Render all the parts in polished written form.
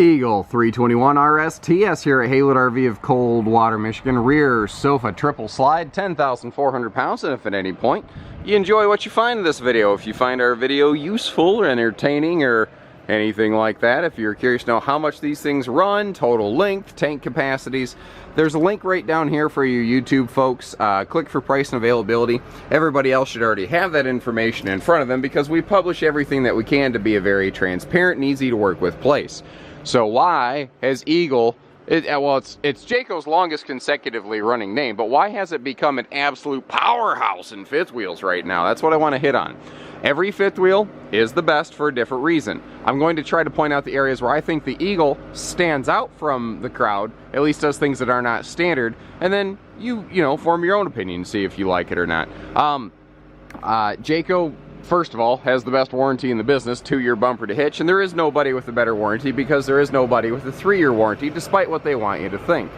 Eagle 321 RSTS here at Haylett RV of Coldwater, Michigan. Rear sofa triple slide, 10,400 pounds, and if at any point you enjoy what you find in this video, if you find our video useful or entertaining or anything like that, if you're curious to know how much these things run, total length, tank capacities, there's a link right down here for you YouTube folks. Click for price and availability. Everybody else should already have that information in front of them because we publish everything that we can to be a very transparent and easy to work with place. So why has Eagle, it's Jayco's longest consecutively running name, but why has it become an absolute powerhouse in fifth wheels right now? That's what I want to hit on. Every fifth wheel is the best for a different reason. I'm going to try to point out the areas where I think the Eagle stands out from the crowd, at least does things that are not standard, and then you know, form your own opinion, see if you like it or not. Jayco, first of all, has the best warranty in the business, 2-year bumper to hitch, and there is nobody with a better warranty because there is nobody with a 3-year warranty, despite what they want you to think.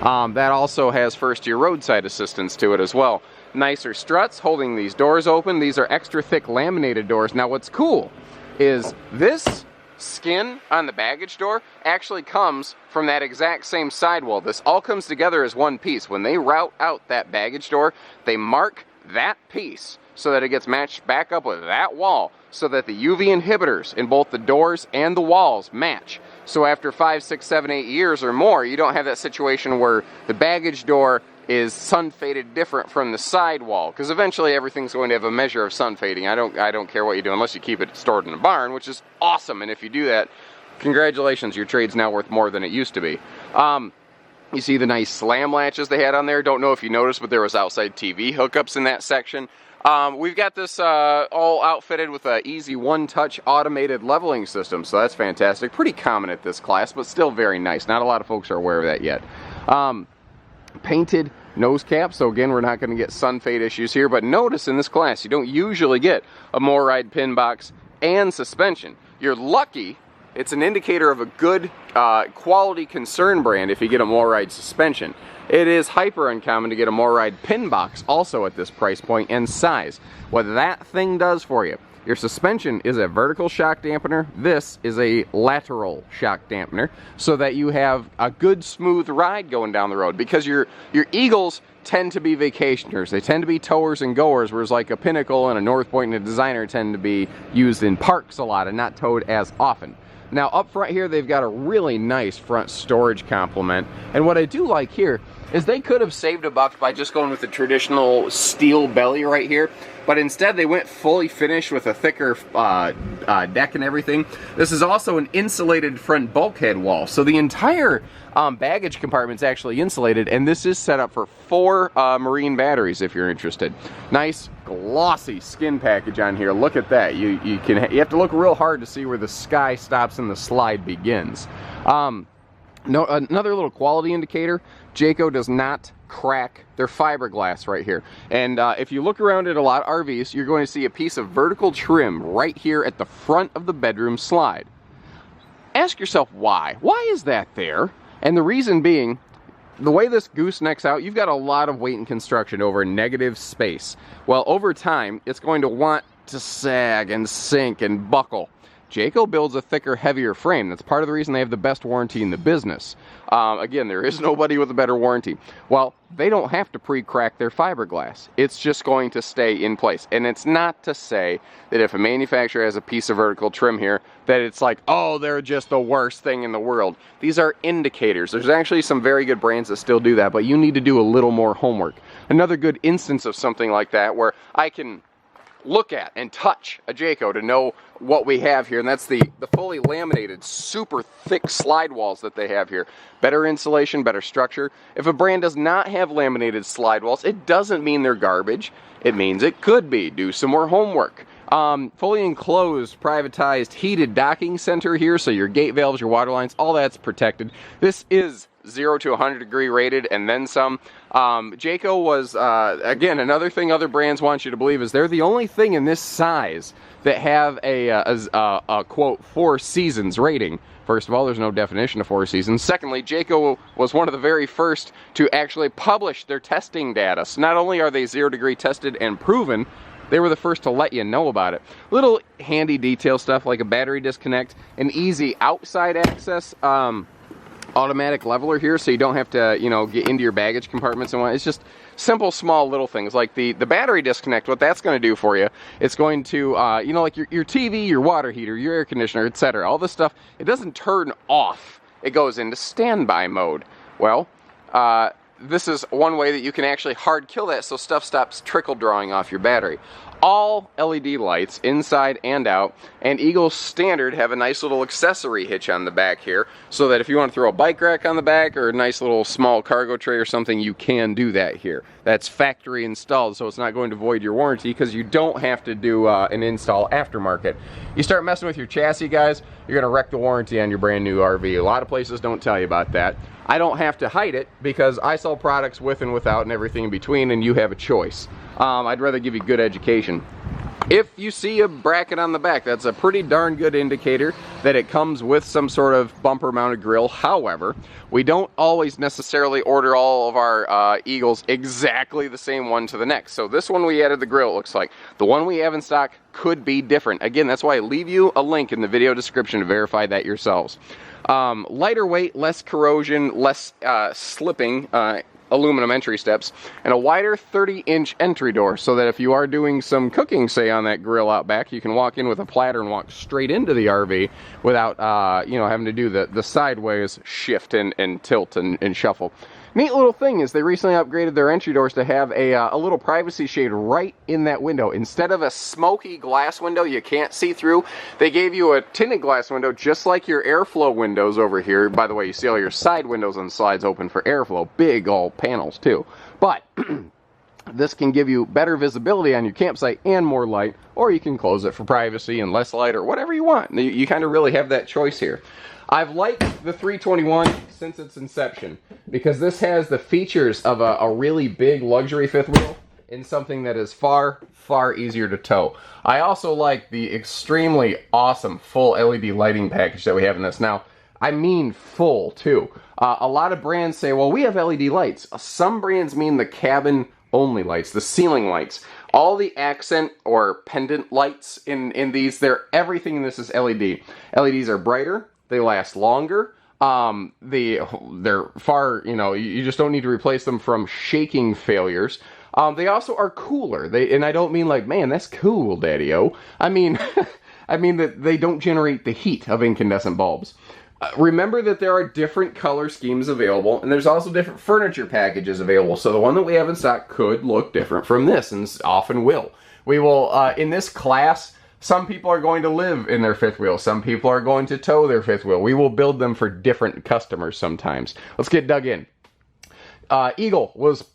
That also has first-year roadside assistance to it as well. Nicer struts holding these doors open. These are extra thick laminated doors. Now what's cool is this skin on the baggage door actually comes from that exact same sidewall. This all comes together as one piece. When they route out that baggage door, they mark that piece so that it gets matched back up with that wall so that the UV inhibitors in both the doors and the walls match. So after 5, 6, 7, 8 years or more, you don't have that situation where the baggage door is sun faded different from the sidewall, because eventually everything's going to have a measure of sun fading. I don't care what you do unless you keep it stored in a barn, which is awesome. And if you do that, congratulations, your trade's now worth more than it used to be. You see the nice slam latches they had on there. Don't know if you noticed, but there was outside TV hookups in that section. We've got this all outfitted with an easy one-touch automated leveling system, so that's fantastic. Pretty common at this class, but still very nice. Not a lot of folks are aware of that yet. Painted nose cap, so again, we're not going to get sun fade issues here, but notice in this class, you don't usually get a MORryde pin box and suspension. You're lucky. It's an indicator of a good quality concern brand if you get a MORryde suspension. It is hyper uncommon to get a MORryde pin box also at this price point and size. What that thing does for you, your suspension is a vertical shock dampener. This is a lateral shock dampener so that you have a good smooth ride going down the road, because your Eagles tend to be vacationers. They tend to be towers and goers, whereas like a Pinnacle and a North Point and a Designer tend to be used in parks a lot and not towed as often. Now up front here, they've got a really nice front storage complement, and what I do like here is they could have saved a buck by just going with the traditional steel belly right here, but instead they went fully finished with a thicker deck and everything. This is also an insulated front bulkhead wall, so the entire baggage compartment is actually insulated, and this is set up for 4 marine batteries if you're interested. Nice glossy skin package on here. Look at that. You have to look real hard to see where the sky stops and the slide begins. Another little quality indicator, Jayco does not crack their fiberglass right here. And if you look around at a lot of RVs, you're going to see a piece of vertical trim right here at the front of the bedroom slide. Ask yourself why. Why is that there? And the reason being, the way this goosenecks out, you've got a lot of weight in construction over negative space. Well, over time, it's going to want to sag and sink and buckle. Jayco builds a thicker, heavier frame. That's part of the reason they have the best warranty in the business. Again, there is nobody with a better warranty. Well, they don't have to pre-crack their fiberglass. It's just going to stay in place. And it's not to say that if a manufacturer has a piece of vertical trim here, that it's like, oh, they're just the worst thing in the world. These are indicators. There's actually some very good brands that still do that, but you need to do a little more homework. Another good instance of something like that where I can look at and touch a Jayco to know what we have here, and that's the fully laminated, super thick slide walls that they have here. Better insulation, better structure. If a brand does not have laminated slide walls, it doesn't mean they're garbage. It means it could be. Do some more homework. Fully enclosed, privatized, heated docking center here, so your gate valves, your water lines, all that's protected. This is 0 to 100 degree rated and then some. Jayco was, again, another thing other brands want you to believe is they're the only thing in this size that have a quote, 4 seasons rating. First of all, there's no definition of 4 seasons. Secondly, Jayco was one of the very first to actually publish their testing data. So not only are they 0 degree tested and proven, they were the first to let you know about it. Little handy detail stuff like a battery disconnect, an easy outside access automatic leveler here, so you don't have to, you know, get into your baggage compartments and what. It's just simple, small little things like the battery disconnect. What that's going to do for you, it's going to, you know, like your TV, your water heater, your air conditioner, etc. All this stuff, it doesn't turn off. It goes into standby mode. Well, this is one way that you can actually hard kill that so stuff stops trickle drawing off your battery. All LED lights inside and out, and Eagle's standard have a nice little accessory hitch on the back here, so that if you want to throw a bike rack on the back or a nice little small cargo tray or something, you can do that here. That's factory installed, so it's not going to void your warranty because you don't have to do an install aftermarket. You start messing with your chassis, guys, you're going to wreck the warranty on your brand new RV. A lot of places don't tell you about that. I don't have to hide it because I sell products with and without and everything in between, and you have a choice. I'd rather give you good education. If you see a bracket on the back, that's a pretty darn good indicator that it comes with some sort of bumper mounted grill. However, we don't always necessarily order all of our Eagles exactly the same one to the next. So this one we added the grill, it looks like. The one we have in stock could be different. Again, that's why I leave you a link in the video description to verify that yourselves. Lighter weight, less corrosion, less slipping, aluminum entry steps, and a wider 30-inch entry door, so that if you are doing some cooking, say on that grill out back, you can walk in with a platter and walk straight into the RV without you know, having to do the sideways shift and tilt and shuffle. Neat little thing is they recently upgraded their entry doors to have a little privacy shade right in that window. Instead of a smoky glass window you can't see through, they gave you a tinted glass window just like your airflow windows over here. By the way, you see all your side windows on the slides open for airflow. Big old panels too. But this can give you better visibility on your campsite and more light, or you can close it for privacy and less light or whatever you want. You kind of really have that choice here. I've liked the 321 since its inception because this has the features of a really big luxury fifth wheel in something that is far, far easier to tow. I also like the extremely awesome full LED lighting package that we have in this. Now, I mean full too. A lot of brands say, well, we have LED lights. Some brands mean the cabin only lights, the ceiling lights. All the accent or pendant lights in these, everything in this is LED. LEDs are brighter. They last longer. They're far, you know, you just don't need to replace them from shaking failures. They also are cooler. And I don't mean like, man, that's cool, Daddy-O. I mean, I mean that they don't generate the heat of incandescent bulbs. Remember that there are different color schemes available, and there's also different furniture packages available. So the one that we have in stock could look different from this, and often will. We will, in this class, some people are going to live in their fifth wheel. Some people are going to tow their fifth wheel. We will build them for different customers sometimes. Let's get dug in. Eagle was,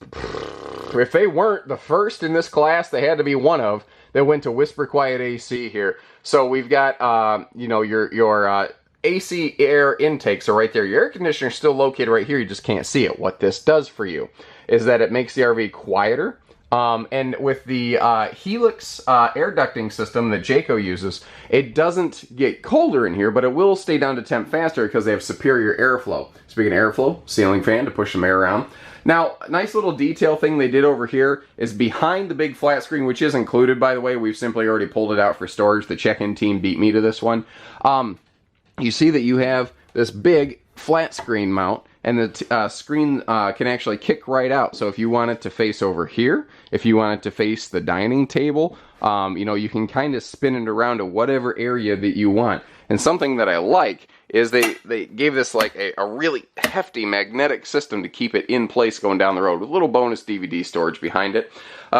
if they weren't the first in this class, they had to be one of. They went to Whisper Quiet AC here. So we've got, you know, your AC air intakes are right there. Your air conditioner is still located right here. You just can't see it. What this does for you is that it makes the RV quieter. And with the Helix air ducting system that Jayco uses, it doesn't get colder in here, but it will stay down to temp faster because they have superior airflow. Speaking of airflow, ceiling fan to push some air around. Now, a nice little detail thing they did over here is behind the big flat screen, which is included, by the way. We've simply already pulled it out for storage. The check-in team beat me to this one. You see that you have this big flat screen mount, and the screen can actually kick right out. So if you want it to face over here, if you want it to face the dining table, you know, you can kind of spin it around to whatever area that you want. And something that I like is they gave this like a really hefty magnetic system to keep it in place going down the road with a little bonus DVD storage behind it.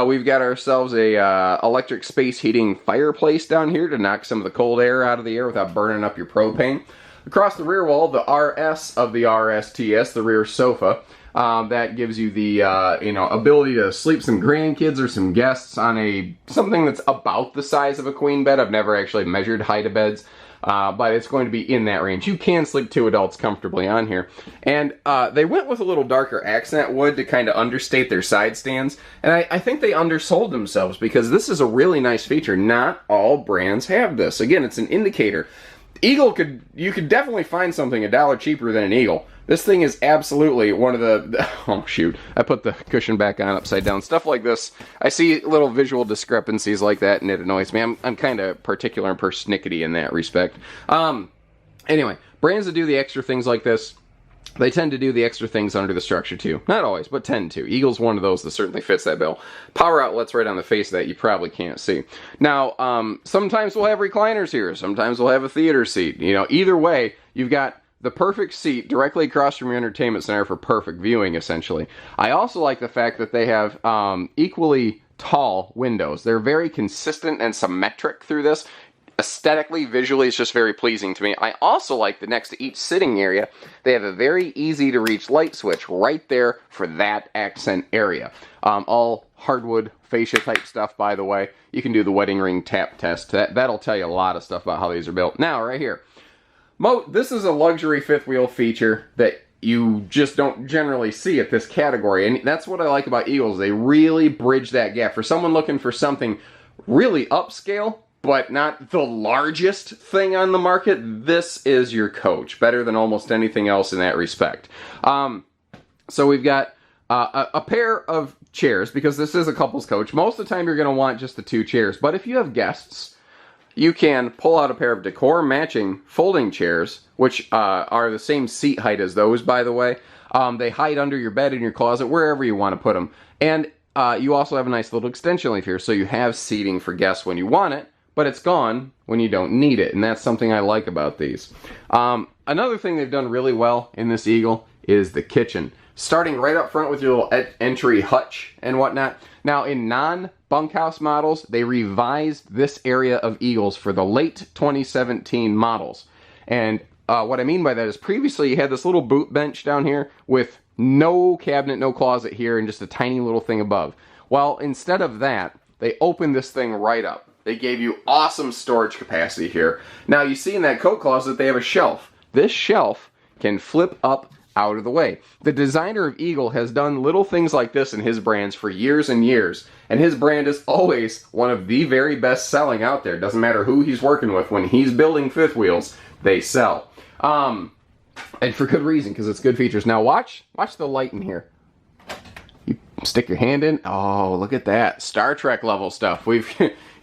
We've got ourselves a electric space heating fireplace down here to knock some of the cold air out of the air without burning up your propane. Across the rear wall, the RS of the RSTS, the rear sofa, that gives you the you know, ability to sleep some grandkids or some guests on something that's about the size of a queen bed. I've never actually measured height of beds, but it's going to be in that range. You can sleep 2 adults comfortably on here. And they went with a little darker accent wood to kind of understate their side stands. And I think they undersold themselves because this is a really nice feature. Not all brands have this. Again, it's an indicator. you could definitely find something $1 cheaper than an Eagle. This thing is absolutely one of the oh shoot, I put the cushion back on upside down. Stuff like this, I see little visual discrepancies like that and it annoys me. I'm kind of particular and persnickety in that respect. Anyway, brands that do the extra things like this, they tend to do the extra things under the structure too. Not always, but tend to. Eagle's one of those that certainly fits that bill. Power outlets right on the face of that you probably can't see. Now, sometimes we'll have recliners here. Sometimes we'll have a theater seat. You know, either way, you've got the perfect seat directly across from your entertainment center for perfect viewing, essentially. I also like the fact that they have equally tall windows. They're very consistent and symmetric through this. Aesthetically, visually, it's just very pleasing to me. I also like that next to each sitting area, they have a very easy to reach light switch right there for that accent area. All hardwood fascia type stuff, by the way. You can do the wedding ring tap test. That'll tell you a lot of stuff about how these are built. Now, right here. This is a luxury fifth wheel feature that you just don't generally see at this category. And that's what I like about Eagles. They really bridge that gap. For someone looking for something really upscale, but not the largest thing on the market, this is your coach. Better than almost anything else in that respect. So we've got a pair of chairs, because this is a couples coach. Most of the time you're going to want just the 2 chairs. But if you have guests, you can pull out a pair of decor matching folding chairs, which are the same seat height as those, by the way. They hide under your bed, in your closet, wherever you want to put them. And you also have a nice little extension leaf here, so you have seating for guests when you want it, but it's gone when you don't need it, and that's something I like about these. Another thing they've done really well in this Eagle is the kitchen. Starting right up front with your little entry hutch and whatnot. Now, in non-bunkhouse models, they revised this area of Eagles for the late 2017 models. And what I mean by that is previously you had this little boot bench down here with no cabinet, no closet here, and just a tiny little thing above. Well, instead of that, they opened this thing right up. They gave you awesome storage capacity here. Now, you see in that coat closet, they have a shelf. This shelf can flip up out of the way. The designer of Eagle has done little things like this in his brands for years and years, and his brand is always one of the very best selling out there. Doesn't matter who he's working with, when he's building fifth wheels, they sell. And for good reason, because it's good features. Now watch the light in here. You stick your hand in, oh, look at that. Star Trek level stuff. We've,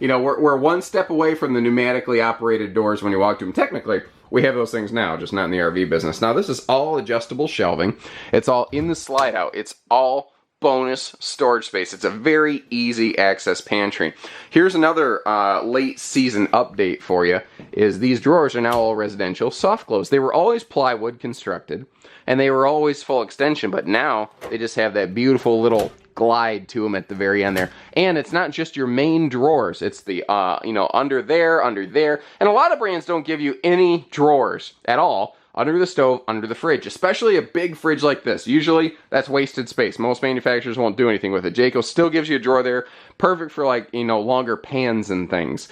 you know, we're one step away from the pneumatically operated doors when you walk to them. Technically, we have those things now, just not in the RV business. Now, this is all adjustable shelving. It's all in the slide out. It's all bonus storage space. It's a very easy access pantry. Here's another late season update for you, is these drawers are now all residential soft close. They were always plywood constructed, and they were always full extension, but now they just have that beautiful little glide to them at the very end there. And it's not just your main drawers. It's the, you know, under there. And a lot of brands don't give you any drawers at all under the stove, under the fridge, especially a big fridge like this. Usually that's wasted space. Most manufacturers won't do anything with it. Jayco still gives you a drawer there, perfect for, like, you know, longer pans and things.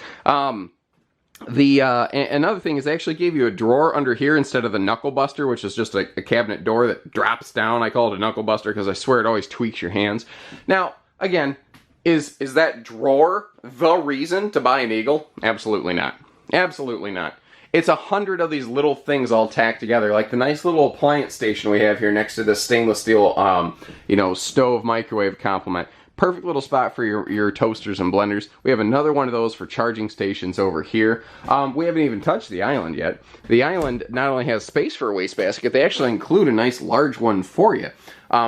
Another thing is they actually gave you a drawer under here instead of the knuckle buster, which is just a cabinet door that drops down. I call it a knuckle buster because I swear it always tweaks your hands. Now, again, is that drawer the reason to buy an Eagle? Absolutely not. Absolutely not. It's 100 of these little things all tacked together, like the nice little appliance station we have here next to this stainless steel, you know, stove microwave complement. Perfect little spot for your toasters and blenders. We have another one of those for charging stations over here. We haven't even touched the island yet. The island not only has space for a wastebasket, they actually include a nice large one for you.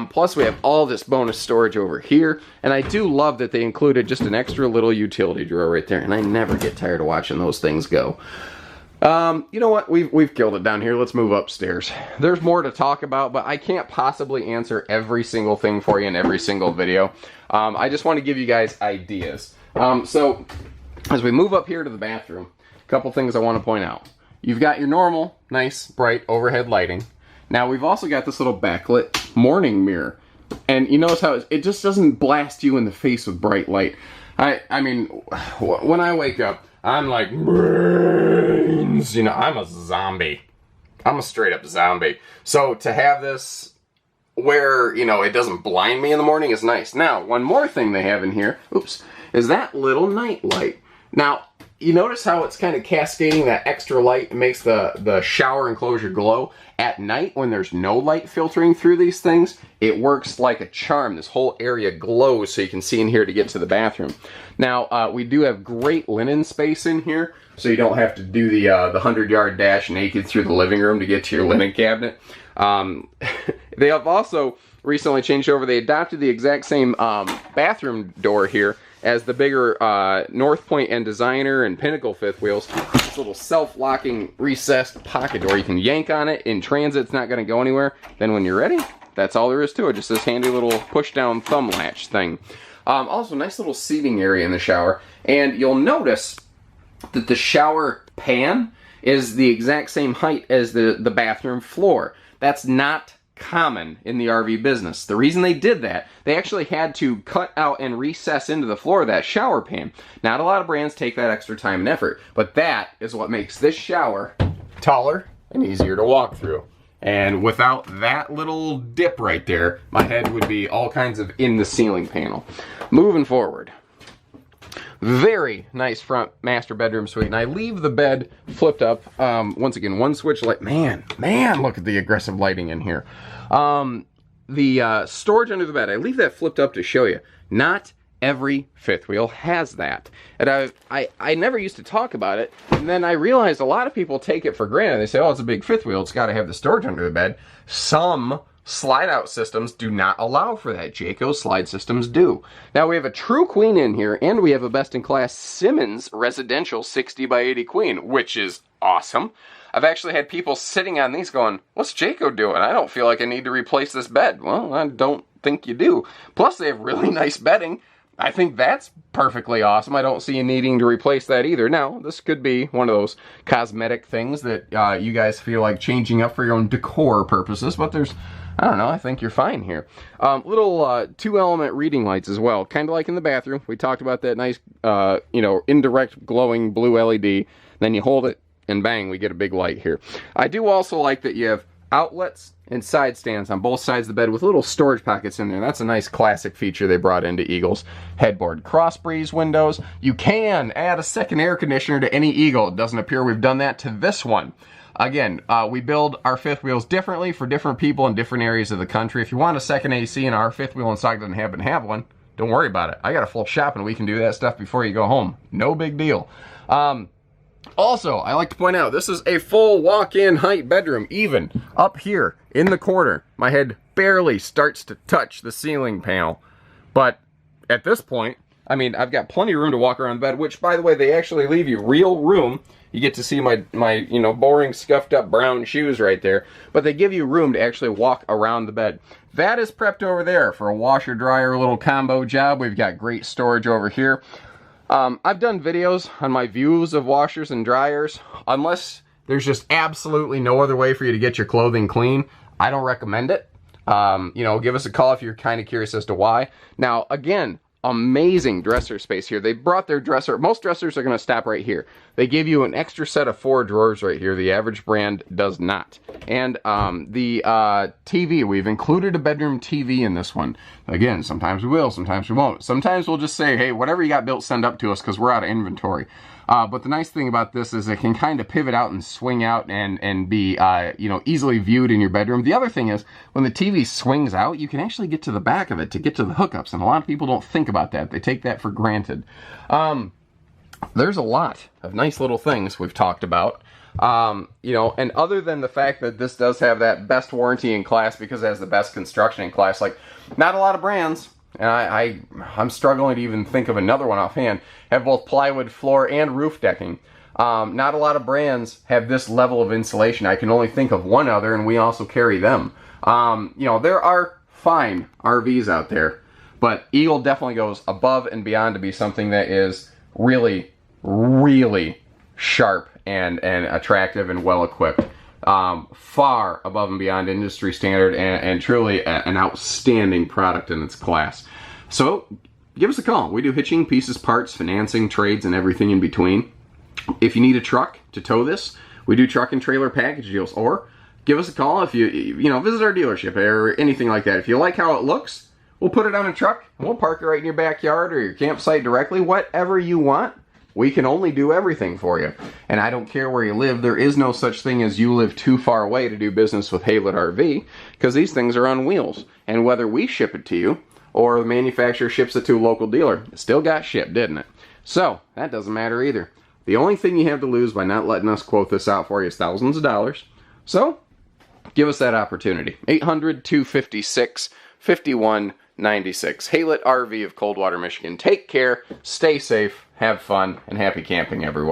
Plus we have all this bonus storage over here. And I do love that they included just an extra little utility drawer right there. And I never get tired of watching those things go. You know what? We've killed it down here. Let's move upstairs. There's more to talk about, but I can't possibly answer every single thing for you in every single video. I just want to give you guys ideas. So as we move up here to the bathroom, a couple things I want to point out. You've got your normal, nice, bright overhead lighting. Now we've also got this little backlit morning mirror. And you notice how it just doesn't blast you in the face with bright light. I mean, when I wake up, I'm like, brains, you know, I'm a zombie. I'm a straight up zombie. So to have this where, you know, it doesn't blind me in the morning is nice. Now, one more thing they have in here, oops, is that little night light. Now, you notice how it's kind of cascading that extra light and makes the shower enclosure glow. At night, when there's no light filtering through these things, it works like a charm. This whole area glows so you can see in here to get to the bathroom. Now, we do have great linen space in here, so you don't have to do the 100-yard dash naked through the living room to get to your linen cabinet. They have also recently changed over. They adopted the exact same bathroom door here as the bigger North Point and Designer and Pinnacle fifth wheels. This little self-locking recessed pocket door. You can yank on it. In transit, it's not going to go anywhere. Then when you're ready, that's all there is to it. Just this handy little push-down thumb latch thing. Also, nice little seating area in the shower. And you'll notice that the shower pan is the exact same height as the bathroom floor. That's not common in the RV business. The reason they did that, they actually had to cut out and recess into the floor of that shower pan. Not a lot of brands take that extra time and effort, but that is what makes this shower taller and easier to walk through. And without that little dip right there, my head would be all kinds of in the ceiling panel. Moving forward. Very nice front master bedroom suite, and I leave the bed flipped up. Once again, one switch light. Man, look at the aggressive lighting in here. The storage under the bed, I leave that flipped up to show you. Not every fifth wheel has that. And I never used to talk about it, and then I realized a lot of people take it for granted. They say, oh, it's a big fifth wheel, it's got to have the storage under the bed. Some slide-out systems do not allow for that. Jayco slide systems do. Now we have a true queen in here, and we have a best-in-class Simmons residential 60 by 80 queen, which is awesome. I've actually had people sitting on these going, what's Jayco doing? I don't feel like I need to replace this bed. Well, I don't think you do. Plus, they have really nice bedding. I think that's perfectly awesome. I don't see you needing to replace that either. Now, this could be one of those cosmetic things that you guys feel like changing up for your own decor purposes, but there's, I don't know, I think you're fine here. Little two-element reading lights as well, kind of like in the bathroom. We talked about that nice, indirect glowing blue LED. Then you hold it, and bang, we get a big light here. I do also like that you have outlets and side stands on both sides of the bed with little storage pockets in there. That's a nice classic feature they brought into Eagles. Headboard cross breeze windows. You can add a second air conditioner to any Eagle. It doesn't appear we've done that to this one. Again, we build our fifth wheels differently for different people in different areas of the country. If you want a second AC and our fifth wheel inside doesn't happen to have one, don't worry about it. I got a full shop and we can do that stuff before you go home. No big deal. Also, I like to point out, this is a full walk-in height bedroom, even up here in the corner. My head barely starts to touch the ceiling panel. But at this point, I mean, I've got plenty of room to walk around the bed, which, by the way, they actually leave you real room. You get to see my boring, scuffed up brown shoes right there. But they give you room to actually walk around the bed. That is prepped over there for a washer-dryer little combo job. We've got great storage over here. I've done videos on my views of washers and dryers. Unless there's just absolutely no other way for you to get your clothing clean, I don't recommend it. Give us a call if you're kind of curious as to why. Now, again, amazing dresser space here. They brought their dresser. Most dressers are going to stop right here. They give you an extra set of 4 drawers right here. The average brand does not. And the TV, we've included a bedroom TV in this one. Again, sometimes we will, sometimes we won't. Sometimes we'll just say, hey, whatever you got built, send up to us because we're out of inventory. But the nice thing about this is it can kind of pivot out and swing out and be easily viewed in your bedroom. The other thing is when the TV swings out, you can actually get to the back of it to get to the hookups, and a lot of people don't think about that. They take that for granted. There's a lot of nice little things we've talked about. And other than the fact that this does have that best warranty in class because it has the best construction in class, like not a lot of brands, and I'm struggling to even think of another one offhand, have both plywood floor and roof decking. Not a lot of brands have this level of insulation. I can only think of one other, and we also carry them. There are fine RVs out there, but Eagle definitely goes above and beyond to be something that is really, really sharp and attractive and well equipped. Far above and beyond industry standard and truly an outstanding product in its class. So give us a call. We do hitching, pieces, parts, financing, trades, and everything in between. If you need a truck to tow this, we do truck and trailer package deals. Or give us a call if you visit our dealership or anything like that. If you like how it looks, we'll put it on a truck and we'll park it right in your backyard or your campsite directly. Whatever you want, We can only do everything for you. And I don't care where you live. There is no such thing as you live too far away to do business with Haylett RV, because these things are on wheels. And whether we ship it to you or the manufacturer ships it to a local dealer, it still got shipped, didn't it? So that doesn't matter either. The only thing you have to lose by not letting us quote this out for you is thousands of dollars. So give us that opportunity. 800-256-5196. Haylett RV of Coldwater, Michigan. Take care, stay safe, have fun, and happy camping, everyone.